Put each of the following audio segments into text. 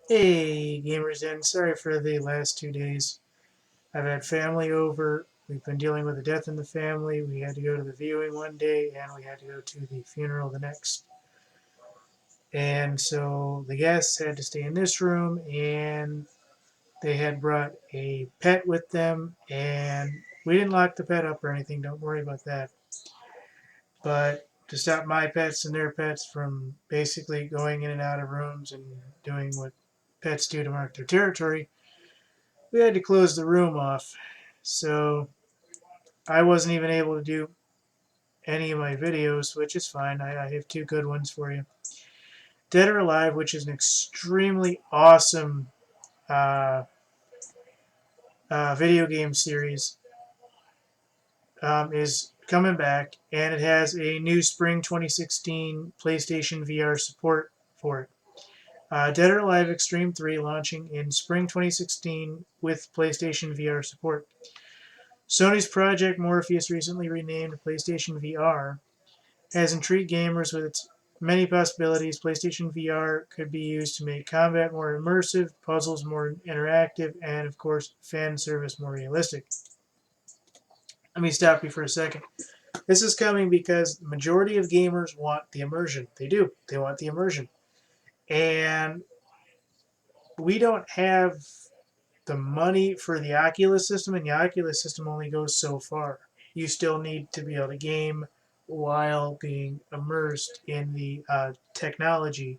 Hey, Gamers Den. Sorry for the last 2 days. I've had family over. We've been dealing with a death in the family. We had to go to the viewing one day, and we had to go to the funeral the next. And so the guests had to stay in this room, and they had brought a pet with them, and we didn't lock the pet up or anything. Don't worry about that. But to stop my pets and their pets from basically going in and out of rooms and doing what pets do to mark their territory, we had to close the room off. So I wasn't even able to do any of my videos, which is fine. I have two good ones for you. Dead or Alive, which is an extremely awesome uh, video game series, is coming back, and it has a new Spring 2016 PlayStation VR support for it. Dead or Alive Extreme 3 launching in Spring 2016 with PlayStation VR support. Sony's Project Morpheus, recently renamed PlayStation VR, has intrigued gamers with its many possibilities. PlayStation VR could be used to make combat more immersive, puzzles more interactive, and of course, fan service more realistic. Let me stop you for a second. This is coming because the majority of gamers want the immersion. They do. They want the immersion. And we don't have the money for the Oculus system, and the Oculus system only goes so far. You still need to be able to game while being immersed in the technology.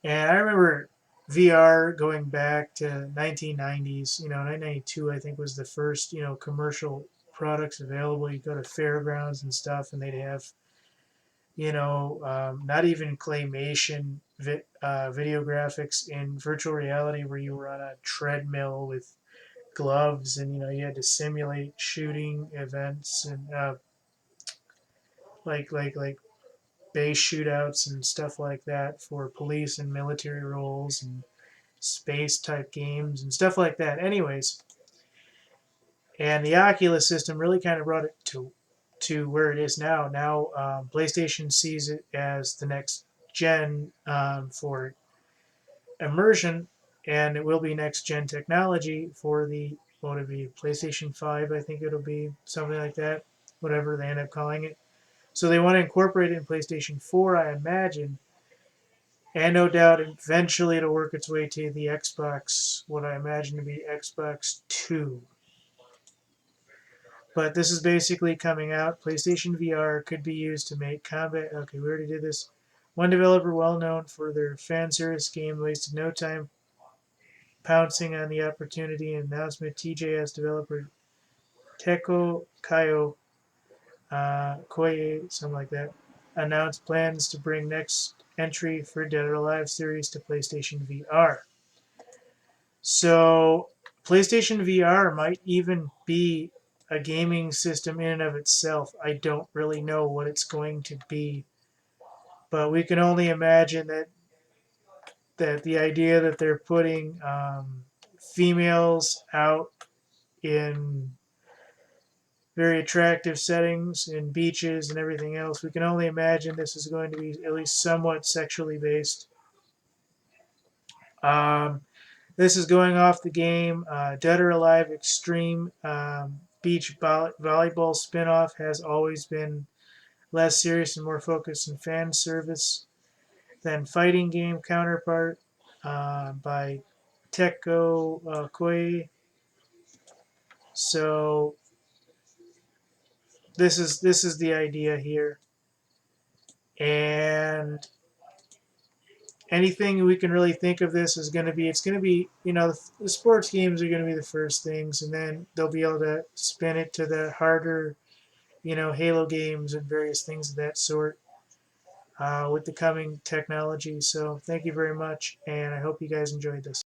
And I remember VR going back to 1990s. 1992 I think was the first commercial products available. You go to fairgrounds and stuff, and they'd have not even claymation video graphics in virtual reality where you were on a treadmill with gloves, and you had to simulate shooting events and like base shootouts and stuff like that for police and military roles and space type games and stuff like that. Anyways, and the Oculus system really kind of brought it to where it is now. Now PlayStation sees it as the next gen for immersion, and it will be next gen technology for the what would it be PlayStation 5. I think it'll be something like that, whatever they end up calling it. So they want to incorporate it in PlayStation 4, I imagine, and no doubt eventually it'll work its way to the Xbox, what I imagine to be Xbox 2. But this is basically coming out. PlayStation VR could be used to make combat. Okay, we already did this. One developer well known for their fan service game wasted no time pouncing on the opportunity and announcement. TJS developer Teko Kayo Koye, something like that, announced plans to bring next entry for Dead or Alive series to PlayStation VR. So PlayStation VR might even be a gaming system in and of itself. I don't really know what it's going to be, but we can only imagine that the idea that they're putting females out in very attractive settings in beaches and everything else, we can only imagine this is going to be at least somewhat sexually based. Um, This is going off the game. Dead or Alive Extreme Beach Volleyball spinoff has always been less serious and more focused on fan service than fighting game counterpart by Teko Koei. So this is the idea here, and anything we can really think of this is going to be, it's going to be, the sports games are going to be the first things, and then they'll be able to spin it to the harder, Halo games and various things of that sort with the coming technology. So thank you very much, and I hope you guys enjoyed this.